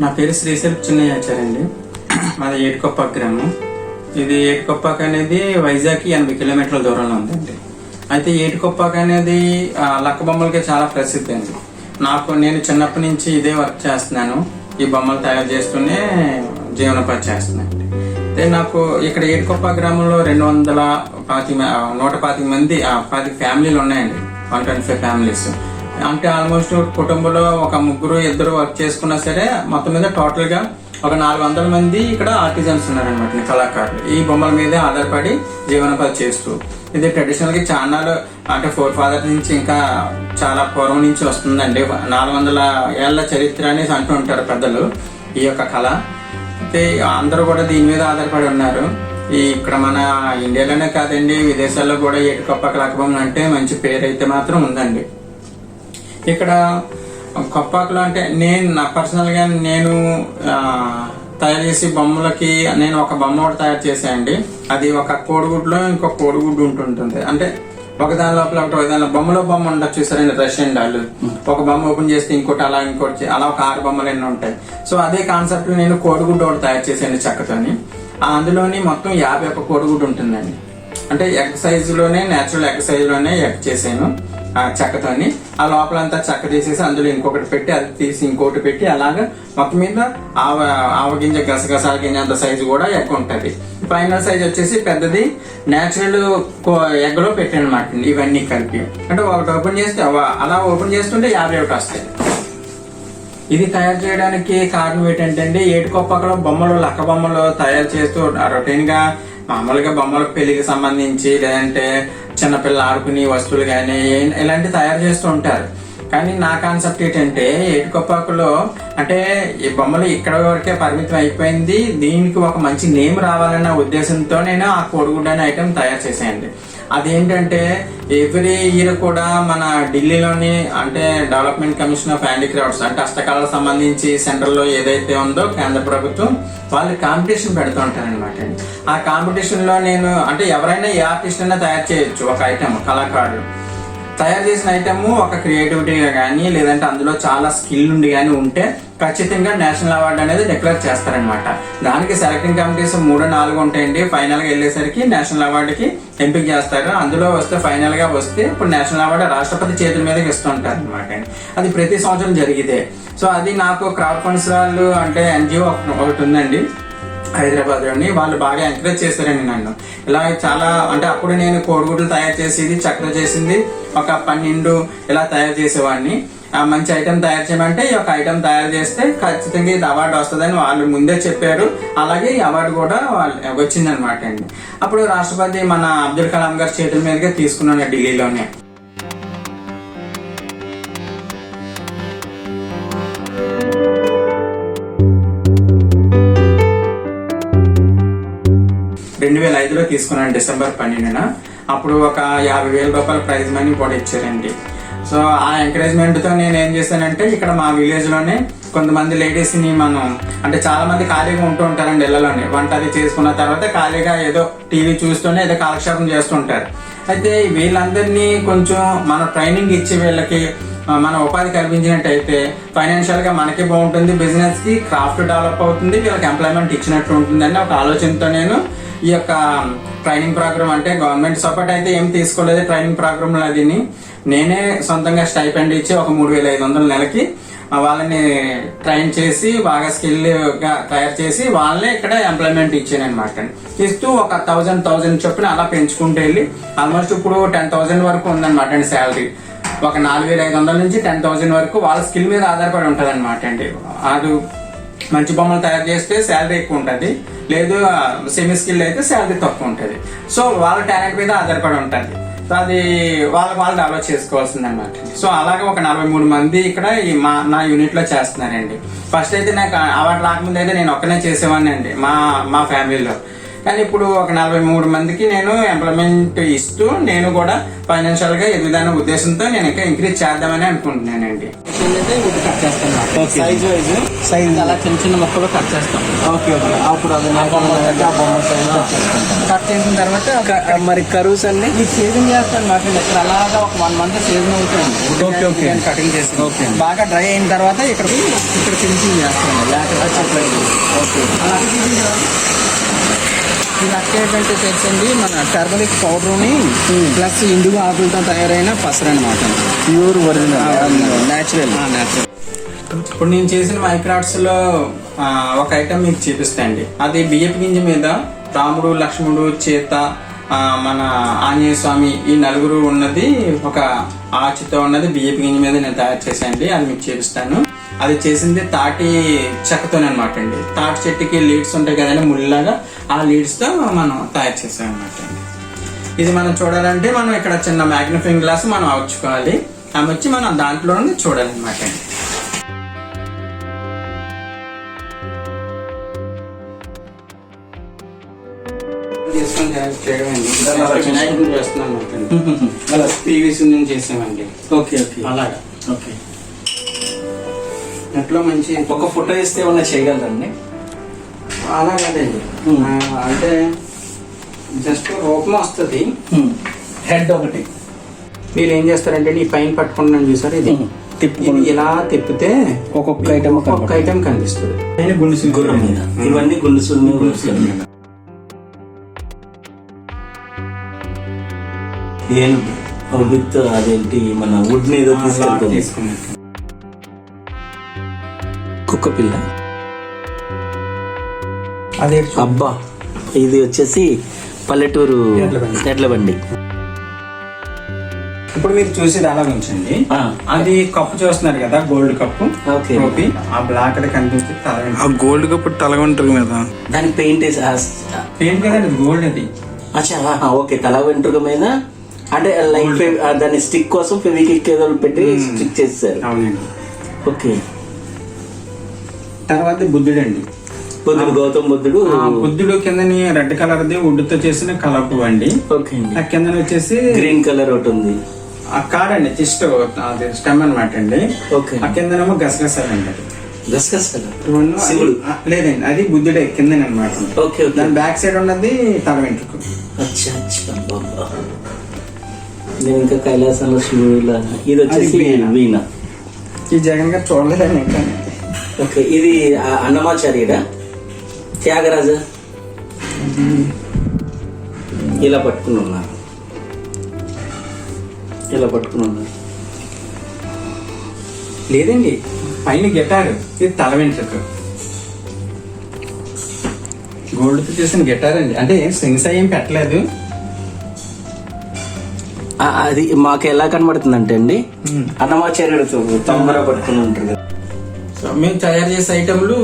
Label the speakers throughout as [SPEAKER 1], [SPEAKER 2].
[SPEAKER 1] నా పేరు శ్రీశైలం చిన్నయ్యాచారండి. మాది ఏటికొప్పాక గ్రామం. ఇది ఏటికొప్పాక అనేది వైజాగ్ 80 కిలోమీటర్ల దూరంలో ఉందండి. అయితే ఏటికొప్పాక అనేది లక్క బొమ్మలకి చాలా ప్రసిద్ధి అండి. నేను చిన్నప్పటి నుంచి ఇదే వర్క్ చేస్తున్నాను. ఈ బొమ్మలు తయారు చేస్తూనే జీవనోపాధి చేస్తున్నాను. అయితే నాకు ఇక్కడ ఏటికొప్పాక గ్రామంలో 125 మంది 10 ఫ్యామిలీలు ఉన్నాయండి. 125 ఫ్యామిలీస్ అంటే ఆల్మోస్ట్ కుటుంబంలో ఒక 3-2 వర్క్ చేసుకున్నా సరే మొత్తం మీద టోటల్ గా ఒక 400 మంది ఇక్కడ ఆర్టిజన్స్ ఉన్నారనమాట, కళాకారులు. ఈ బొమ్మల మీదే ఆధారపడి జీవనోపాధి చేస్తూ ఇది ట్రెడిషనల్ గా చాలా అంటే 4 ఫాదర్ నుంచి ఇంకా చాలా పూర్వం నుంచి వస్తుందండి. 400 ఏళ్ల చరిత్ర అనేసి అంటూ ఉంటారు పెద్దలు ఈ యొక్క కళ. అయితే అందరూ కూడా దీని మీద ఆధారపడి ఉన్నారు. ఇక్కడ మన ఇండియాలోనే కాదండి, విదేశాల్లో కూడా ఏటికొప్పాక లక్క బొమ్మలు అంటే మంచి పేరు అయితే మాత్రం ఉందండి. ఇక్కడ కొప్పాకలో అంటే నా పర్సనల్ గా నేను తయారు చేసి బొమ్మలకి నేను ఒక బొమ్మ ఒకటి తయారు చేసానండి. అది ఒక కోడిగుడ్లో ఇంకొక కోడిగుడ్డు ఉంటుంటుంది. అంటే ఒకదాని లోపల ఒకటి దానిలో బొమ్మలో బొమ్మ ఉండొచ్చు చూసారండి, రష్యన్ డాల్. ఒక బొమ్మ ఓపెన్ చేస్తే ఇంకోటి ఇంకోటి అలా ఒక 6 బొమ్మలు ఎన్నో ఉంటాయి. సో అదే కాన్సెప్ట్ నేను కోడిగుడ్డు ఒకటి తయారు చేసాను చెక్కతోని. అందులోని మొత్తం 51 కోడిగుడ్డు ఉంటుందండి. అంటే ఎగ్ సైజులోనే, నేచురల్ ఎగ్ సైజులోనే ఎగ్ చేసాను చెక్కతోని. ఆ లోపలంతా చెక్క తీసేసి అందులో ఇంకొకటి పెట్టి, అది తీసి ఇంకోటి పెట్టి, అలాగా మొత్తం మీద ఆవగింజ గసగసాల గింజ అంత సైజు కూడా ఎగ్ ఉంటుంది. ఫైనల్ సైజ్ వచ్చేసి పెద్దది నేచురల్ ఎగ్ లో పెట్టాను అనమాట. ఇవన్నీ కలిపి అంటే ఒకటి ఓపెన్ చేస్తే అలా ఓపెన్ చేస్తుంటే 51 వస్తాయి. ఇది తయారు చేయడానికి కారణం ఏంటంటే ఏటికొప్పాకలో బొమ్మలు, లక్క బొమ్మలు తయారు చేస్తూ రొటీన్ గా మామూలుగా బొమ్మలకు పెళ్లికి సంబంధించి లేదంటే చిన్నపిల్లలు ఆడుకునే వస్తువులు కానీ ఇలాంటివి తయారు చేస్తూ ఉంటారు. కానీ నా కాన్సెప్ట్ ఏంటంటే ఏటికొప్పాకలో అంటే ఈ బొమ్మలు ఇక్కడ వరకే పరిమితం అయిపోయింది. దీనికి ఒక మంచి నేమ్ రావాలన్న ఉద్దేశంతో నేను ఆ కోడిగుడ్డు అనే ఐటెం తయారు చేసానండి. అదేంటంటే ఎవ్రీ ఇయర్ కూడా మన ఢిల్లీలోని అంటే డెవలప్మెంట్ కమిషన్ ఆఫ్ హ్యాండీక్రాఫ్ట్స్ అంటే హస్తకళలకు సంబంధించి సెంట్రల్ లో ఏదైతే ఉందో కేంద్ర ప్రభుత్వం వాళ్ళు కాంపిటీషన్ పెడుతూ ఉంటారనమాట. ఆ కాంపిటీషన్ లో నేను అంటే ఎవరైనా ఏ ఆర్టిస్ట్ అయినా తయారు చేయొచ్చు. ఒక ఐటమ్ కళాకారుడు తయారు చేసిన ఐటమ్ ఒక క్రియేటివిటీగా కానీ లేదంటే అందులో చాలా స్కిల్ నుండి కానీ ఉంటే ఖచ్చితంగా నేషనల్ అవార్డు అనేది డిక్లేర్ చేస్తారనమాట. దానికి సెలెక్టింగ్ కమిటీస్ 3-4 ఉంటాయండి. ఫైనల్ గా వెళ్ళేసరికి నేషనల్ అవార్డుకి ఎంపిక చేస్తారు. అందులో వస్తే ఫైనల్ గా వస్తే ఇప్పుడు నేషనల్ అవార్డు రాష్ట్రపతి చేతుల మీదకి ఇస్తుంటారు అనమాట. అది ప్రతి సంవత్సరం జరిగితే. సో అది నాకు క్రౌడ్ ఫండ్స్ వాళ్ళు అంటే ఎన్జిఓ ఒకటి ఉందండి హైదరాబాద్ లోని, వాళ్ళు బాగా ఎంకరేజ్ చేశారండి నన్ను. ఇలా చాలా అంటే అప్పుడు నేను కోడిగుడ్లు తయారు చేసేది, చక్కెర చేసింది ఒక 12 ఇలా తయారు చేసేవాడిని. మంచి ఐటెం తయారు చేయమంటే ఈ ఒక ఐటెం తయారు చేస్తే ఖచ్చితంగా ఇది అవార్డు వస్తుందని వాళ్ళు ముందే చెప్పారు. అలాగే ఈ అవార్డు కూడా వచ్చిందనమాట అండి. అప్పుడు రాష్ట్రపతి మన అబ్దుల్ కలాం గారి చేతుల మీదుగా తీసుకున్నాను ఢిల్లీలోనే. లో తీసుకున్నాను డిసెంబర్ 12న. అప్పుడు ఒక 50,000 రూపాయల ప్రైజ్ మనీ కూడా ఇచ్చారండి. సో ఆ ఎంకరేజ్మెంట్ తో నేను ఏం చేశానంటే ఇక్కడ మా విలేజ్ లోనే కొంతమంది లేడీస్ ని మనం అంటే చాలా మంది ఖాళీగా ఉంటూ ఉంటారండి ఇళ్లలోనే. వంట అది చేసుకున్న తర్వాత ఖాళీగా ఏదో టీవీ చూస్తూనే ఏదో కాలక్షేపం చేస్తుంటారు. అయితే వీళ్ళందరినీ కొంచెం మన ట్రైనింగ్ ఇచ్చి వీళ్ళకి మన ఉపాధి కల్పించినట్టయితే ఫైనాన్షియల్ గా మనకి బాగుంటుంది, బిజినెస్ కి క్రాఫ్ట్ డెవలప్ అవుతుంది, వీళ్ళకి ఎంప్లాయ్మెంట్ ఇచ్చినట్టు ఉంటుందని ఒక ఆలోచనతో నేను ఈ యొక్క ట్రైనింగ్ ప్రోగ్రామ్ అంటే గవర్నమెంట్ సపోర్ట్ అయితే ఏం తీసుకోలేదు. ట్రైనింగ్ ప్రోగ్రామ్ అది నేనే సొంతంగా స్టైపెండ్ ఇచ్చి ఒక 3,500 నెలకి వాళ్ళని ట్రైన్ చేసి బాగా స్కిల్ గా తయారు చేసి వాళ్ళే ఇక్కడ ఎంప్లాయ్మెంట్ ఇచ్చాను అనమాట. ఇస్తూ ఒక 1,000 చొప్పున అలా పెంచుకుంటూ వెళ్ళి ఆల్మోస్ట్ ఇప్పుడు 10,000 వరకు ఉందన్నమాట అండి శాలరీ. ఒక 4,500 నుంచి 10,000 వరకు వాళ్ళ స్కిల్ మీద ఆధారపడి ఉంటది అనమాట అండి. అది మంచి బొమ్మలు తయారు చేస్తే శాలరీ ఎక్కువ ఉంటుంది, లేదు సెమీ స్కిల్ అయితే శాలరీ తక్కువ ఉంటుంది. సో వాళ్ళ టాలెంట్ మీద ఆధారపడి ఉంటుంది. సో అది వాళ్ళు డెవలప్ చేసుకోవాల్సింది అనమాట. సో అలాగే ఒక 43 మంది ఇక్కడ నా యూనిట్ లో చేస్తున్నారండి. ఫస్ట్ అయితే నాకు అవార్డు రాకముందు అయితే నేను ఒక్కనే చేసేవాడిని అండి మా ఫ్యామిలీలో. కానీ ఇప్పుడు ఒక 43 మందికి నేను ఎంప్లాయ్మెంట్ ఇస్తూ నేను కూడా ఫైనాన్షియల్ గా ఎదుగుదన్న ఉద్దేశంతో నేను ఇంకా ఇంక్రీజ్ చేద్దామని అనుకుంటున్నానండి. వుడ్ కట్ చేస్తాను సైజ్ అలా చిన్న చిన్న మొక్కలు కట్ చేస్తాం. Okay okay. అప్పుడు అది కట్ చేసిన తర్వాత
[SPEAKER 2] మరి కరువుస్ అన్ని
[SPEAKER 1] ఈ సీజన్ చేస్తాను మాట. ఇక్కడ అలాగా ఒక 1 month సీజన్ అవుతుంది.
[SPEAKER 2] Okay okay.
[SPEAKER 1] కటింగ్ చేసి
[SPEAKER 2] ఓకే.
[SPEAKER 1] బాగా డ్రై అయిన తర్వాత ఇక్కడ ఫినిషింగ్ చేస్తాను. ఓకే. ఇది అక్కేటంటే తెచ్చండి మన టర్మరిక్ పౌడర్ని ప్లస్ ఇండిగో ఆకులతో తయారైన పసరు అనమాట.
[SPEAKER 2] Pure original
[SPEAKER 1] natural. ఇప్పుడు నేను చేసిన మైక్రాట్స్ లో ఒక ఐటమ్ మీకు చూపిస్తాండి. అది బియ్యపు గింజ మీద రాముడు, లక్ష్మణుడు, చేత, మన ఆంజనేయ స్వామి ఈ నలుగురు ఉన్నది ఒక ఆచితో ఉన్నది బియ్యపు గింజ మీద నేను తయారు చేశానండి. అది మీకు చూపిస్తాను. అది చేసింది తాటి చెక్కతోనే అనమాట అండి. తాటి చెట్టుకి లీడ్స్ ఉంటాయి కదండి, ముళ్ళలాగా. ఆ లీడ్స్ తో మనం తయారు చేసాం అనమాట అండి. ఇది మనం చూడాలంటే మనం ఇక్కడ చిన్న మ్యాగ్నిఫైయింగ్ గ్లాస్ మనం అమర్చుకోవాలి. అమర్చి మనం దాంట్లో చూడాలన్నమాట అండి. వినాయకుడిని చేస్తున్నాం అనమాట. పీవీసీ నుంచి చేసామండి.
[SPEAKER 2] Okay okay.
[SPEAKER 1] అలాగా.
[SPEAKER 2] ఓకే.
[SPEAKER 1] నెట్లో మంచి
[SPEAKER 2] ఒక ఫోటో ఇస్తే ఏమన్నా చేయగలరండి?
[SPEAKER 1] అలా కదండి, అంటే జస్ట్ రూపం వస్తుంది.
[SPEAKER 2] హెడ్ ఒకటి
[SPEAKER 1] మీరు ఏం చేస్తారంటే ఈ పైన పట్టుకున్నాను చూసారు, ఇది ఇలా తిప్పితే
[SPEAKER 2] ఒక్కొక్క
[SPEAKER 1] ఐటమ్ కనిపిస్తుంది. గుండుసు
[SPEAKER 2] గుర్రం మీద ఇవన్నీ గుండుసు విత్ అదేంటి మన వుడ్ మీద తీసుకున్నాను. కుక్క పిల్ల
[SPEAKER 1] అదే.
[SPEAKER 2] అబ్బా, ఇది వచ్చేసి పల్లెటూరు ఎడ్ల బండి.
[SPEAKER 1] ఇప్పుడు మీరు చూసేది అలా ఉంచండి. అది కప్పు చూస్తున్నారు కదా, గోల్డ్ కప్పు. ఆ బ్లాక్ అది కనిపిస్తుంది.
[SPEAKER 3] ఆ గోల్డ్ కప్పు తలగ ఉంటుంది కదా,
[SPEAKER 2] దాని పెయింట్
[SPEAKER 1] పెయింట్ కదండి, గోల్డ్ అది.
[SPEAKER 2] అచ్చా ఓకే. తల వెంట్రుక మీద అంటే లైక్ దాని స్టిక్ కోసం ఫెవిక్విక్ ఏదో పెట్టి స్టిక్ చేస్తారు.
[SPEAKER 1] అవునండి.
[SPEAKER 2] ఓకే.
[SPEAKER 1] తర్వాత బుద్ధుడు అండి.
[SPEAKER 2] బుద్ధుడు, గౌతమ్ బుద్ధుడు.
[SPEAKER 1] బుద్ధుడు కిందని రెడ్ కలర్ ది వుడ్తో చేసిన కలపు అండి.
[SPEAKER 2] ఓకే.
[SPEAKER 1] ఆ కింద వచ్చేసి
[SPEAKER 2] గ్రీన్ కలర్ ఒకటి ఉంది.
[SPEAKER 1] ఆ కాడండి, జస్ట్ అది స్టెమ్ అనమాట అండి.
[SPEAKER 2] ఓకే.
[SPEAKER 1] ఆ కిందనేమో గసగసాలండి.
[SPEAKER 2] శివుడు
[SPEAKER 1] లేదండి, అది బుద్ధుడే కిందని అనమాట.
[SPEAKER 2] ఓకే.
[SPEAKER 1] దాని బ్యాక్ సైడ్ ఉన్నది తల వెంట్రుకు.
[SPEAKER 2] నేను ఇంకా కైలాసంలో శివుడు. ఇది వచ్చేసి వీణ.
[SPEAKER 1] ఈ జగన్ గారు చూడలేదండి ఇంకా.
[SPEAKER 2] ఓకే. ఇది అన్నమాచార్యుడా, త్యాగరాజ ఇలా పట్టుకుని ఉన్నారు.
[SPEAKER 1] లేదండి, పైన గిటార్, ఇది తల వెంట్రుకు. గోల్డ్ తో చేసిన గిటార్ అండి. అంటే స్ట్రింగ్స్ ఏం పెట్టలేదు.
[SPEAKER 2] అది మాకు ఎలా కనబడుతుంది అంటే అండి, అన్నమాచార్యుడు తొందర పట్టుకుని ఉంటారు కదా.
[SPEAKER 1] సో మేము తయారు చేసే ఐటమ్లు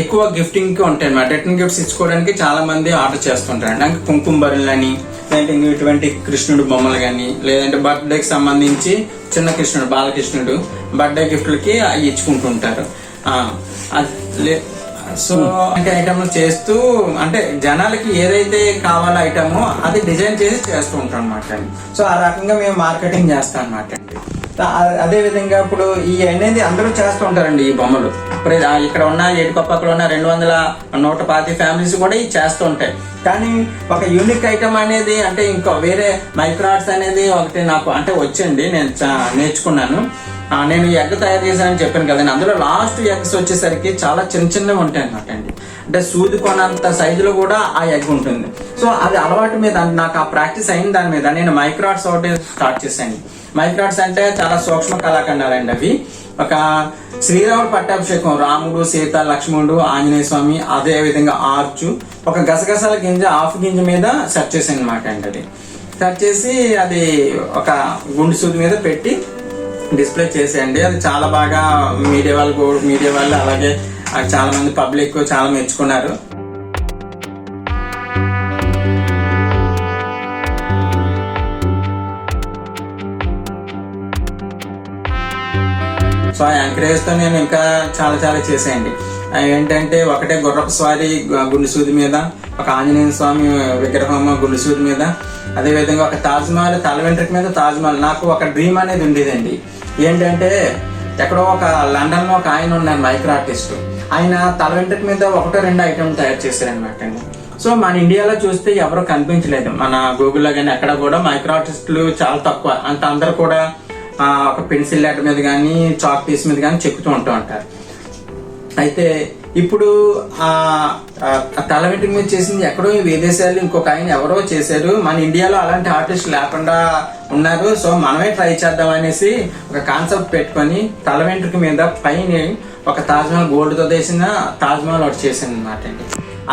[SPEAKER 1] ఎక్కువ గిఫ్టింగ్ కి ఉంటాయి అన్నమాట. రిటర్న్ గిఫ్ట్స్ ఇచ్చుకోవడానికి చాలా మంది ఆర్డర్ చేస్తుంటారు. అంటే కుంకుమ బరులు అని, లేదంటే ఇటువంటి కృష్ణుడు బొమ్మలు కానీ, లేదంటే బర్త్డేకి సంబంధించి చిన్న కృష్ణుడు, బాలకృష్ణుడు బర్త్డే గిఫ్ట్లకి అవి ఇచ్చుకుంటుంటారు. సో అంటే ఐటమ్లు చేస్తూ, అంటే జనాలకి ఏదైతే కావాలో ఐటమ్ అది డిజైన్ చేసి చేస్తూ ఉంటాం అనమాట. సో ఆ రకంగా మేము మార్కెటింగ్ చేస్తాం అనమాట అండి. అదే విధంగా ఇప్పుడు ఈ అనేది అందరూ చేస్తూ ఉంటారండి. ఈ బొమ్మలు ఇప్పుడు ఇక్కడ ఉన్న ఏడుకొప్పకలో ఉన్న 125 ఫ్యామిలీస్ కూడా ఇవి చేస్తూ ఉంటాయి. కానీ ఒక యూనిక్ ఐటమ్ అనేది, అంటే ఇంకో వేరే మైక్రాట్స్ అనేది ఒకటి నాకు అంటే వచ్చండి, నేను నేర్చుకున్నాను. నేను ఎగ్ తయారు చేశానని చెప్పాను కదండి. అందులో లాస్ట్ ఎగ్స్ వచ్చేసరికి చాలా చిన్నవి ఉంటాయి అన్నమాట అండి. అంటే సూది కొనంత సైజులో కూడా ఆ ఎగ్ ఉంటుంది. సో అది అలవాటు మీద నాకు ఆ ప్రాక్టీస్ అయిన దాని మీద నేను మైక్రాట్స్ ఒకటి స్టార్ట్ చేశాను. మైక్రాట్స్ అంటే చాలా సూక్ష్మ కళాఖండాలండి. అవి ఒక శ్రీరాముడు పట్టాభిషేకం, రాముడు, సీత, లక్ష్మణుడు, ఆంజనేయ స్వామి, అదే విధంగా ఆర్చు, ఒక గసగసాల గింజ హాఫ్ గింజ మీద సెట్ చేసాను అనమాట అండి. అది సెట్ చేసి అది ఒక గుండు సూది మీద పెట్టి డిస్ప్లే చేసేయండి. అది చాలా బాగా మీడియా వాళ్ళు అలాగే చాలా మంది పబ్లిక్ చాలా మెచ్చుకున్నారు. సో ఆ ఎంకరేజ్ తో నేను ఇంకా చాలా చేసాయండి. ఏంటంటే ఒకటే గుర్రపు స్వారీ గుండు సూది మీద, ఒక ఆంజనేయ స్వామి విగ్రహం గుండుసూది మీద, అదేవిధంగా ఒక తాజ్మహల్ తల వెంట్రుక మీద తాజ్మహల్. నాకు ఒక డ్రీమ్ అనేది ఉండేదండి. ఏంటంటే ఎక్కడో ఒక లండన్లో ఒక ఆయన ఉన్నాను మైక్రో ఆర్టిస్ట్. ఆయన తల వెంట్రుక మీద 1-2 ఐటమ్ తయారు చేశారనమాట అండి. సో మన ఇండియాలో చూస్తే ఎవరు కనిపించలేదు. మన గూగుల్లో కానీ ఎక్కడ కూడా మైక్రో ఆర్టిస్టులు చాలా తక్కువ. అంటే అందరు కూడా ఒక పెన్సిల్ లెటర్ మీద కానీ చాక్ పీస్ మీద కానీ చెక్కుతూ ఉంటూ ఉంటారు. అయితే ఇప్పుడు ఆ తల వెంట్రుక మీద చేసింది ఎక్కడో విదేశాలు ఇంకొక ఆయన ఎవరో చేశారు. మన ఇండియాలో అలాంటి ఆర్టిస్ట్ లేకుండా ఉన్నారు. సో మనమే ట్రై చేద్దాం అనేసి ఒక కాన్సెప్ట్ పెట్టుకొని తల వెంట్రుక మీద పైన ఒక తాజ్మహల్ గోల్డ్తో చేసిన తాజ్మహల్ ఒకటి చేసింది అనమాట అండి.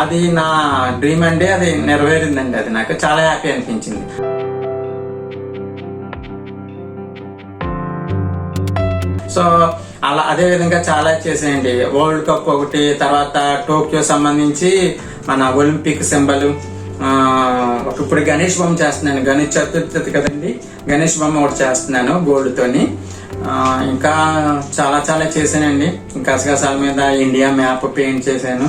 [SPEAKER 1] అది నా డ్రీమ్ అండి. అది నెరవేరిందండి. అది నాకు చాలా హ్యాపీ అనిపించింది. సో అలా అదే విధంగా చాలా చేసేయండి. వరల్డ్ కప్ ఒకటి, తర్వాత టోక్యో సంబంధించి మన ఒలింపిక్ సింబల్, ఇప్పుడు గణేష్ బొమ్మ చేస్తున్నాను. గణేష్ చతుర్థి కదండి, గణేష్ బొమ్మ ఒకటి చేస్తున్నాను గోల్డ్ తోని. ఇంకా చాలా చాలా చేశానండి. గసగసాల మీద ఇండియా మ్యాప్ పెయింట్ చేశాను.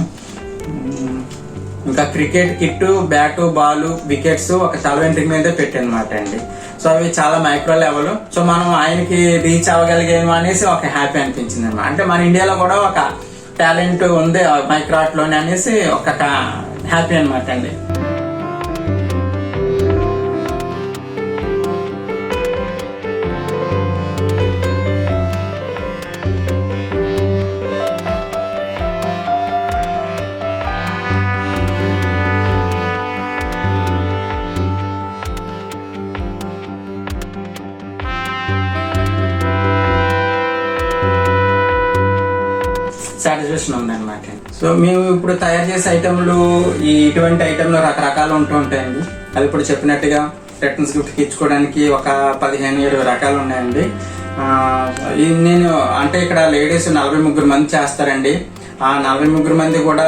[SPEAKER 1] ఇంకా cricket kit, bat, ball, wickets ఒక తల వెంట్రుక మీదే పెట్టాను అనమాట అండి. సో అవి చాలా మైక్రో లెవెల్. సో మనం ఆయనకి రీచ్ అవ్వగలిగేమో అనేసి ఒక హ్యాపీ అనిపించింది అనమాట. అంటే మన ఇండియాలో కూడా ఒక టాలెంట్ ఉంది మైక్రో ఆర్ట్లోనే అనేసి ఒక హ్యాపీ అనమాట అండి. సాటిస్ఫాక్షన్ ఉందన్నమాట. సో మేము ఇప్పుడు తయారు చేసే ఐటెంలు ఇటువంటి ఐటెంలు రకరకాలు ఉంటూ ఉంటాయండి. అది ఇప్పుడు చెప్పినట్టుగా రిటర్న్స్ గిఫ్ట్కి ఇచ్చుకోవడానికి ఒక 15-20 రకాలు ఉన్నాయండి. నేను అంటే ఇక్కడ లేడీస్ 43 మంది చేస్తారండి. ఆ 43 మంది కూడా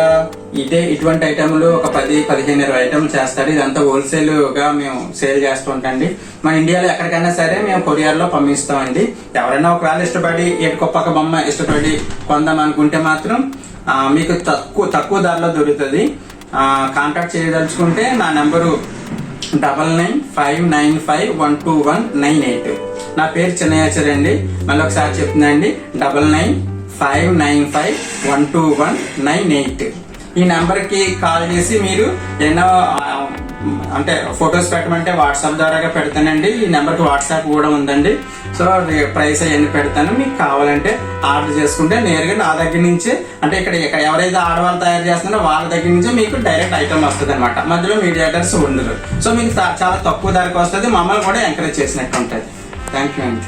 [SPEAKER 1] ఇటువంటి ఐటెంలు ఒక 10-15-20 ఐటెంలు చేస్తారు. ఇదంతా హోల్సేల్ గా మేము సేల్ చేస్తూ ఉంటాండి. మన ఇండియాలో ఎక్కడికైనా సరే మేము కొరియర్ లో పంపిస్తామండి. ఎవరైనా ఒకవేళ ఇష్టపడి ఏటుకొప్పక బొమ్మ ఇష్టపడి కొందాం అనుకుంటే మాత్రం మీకు తక్కువ ధరలో దొరుకుతుంది. కాంటాక్ట్ చేయదలుచుకుంటే నా నెంబరు 9959512198. నా పేరు చిన్నయాచారి అండి. మళ్ళీ ఒకసారి చెప్తున్నాండి, 9959512198. ఈ నెంబర్కి కాల్ చేసి మీరు ఏమైనా అంటే ఫొటోస్ పెట్టమంటే వాట్సాప్ ద్వారా పెడతానండి. ఈ నెంబర్కి వాట్సాప్ కూడా ఉందండి. సో ప్రైస్ అవన్నీ పెడతాను. మీకు కావాలంటే ఆర్డర్ చేసుకుంటే నేరుగా నా దగ్గర నుంచి, అంటే ఇక్కడ ఎవరైతే ఆడవాళ్ళు తయారు చేస్తున్నారో వాళ్ళ దగ్గర నుంచి మీకు డైరెక్ట్ ఐటమ్ వస్తుంది అనమాట. మధ్యలో మీడియేటర్స్ ఉండరు. సో మీకు చాలా తక్కువ ధరకు వస్తుంది. మమ్మల్ని కూడా ఎంకరేజ్ చేసినట్టు ఉంటుంది. థ్యాంక్ యూ అండి.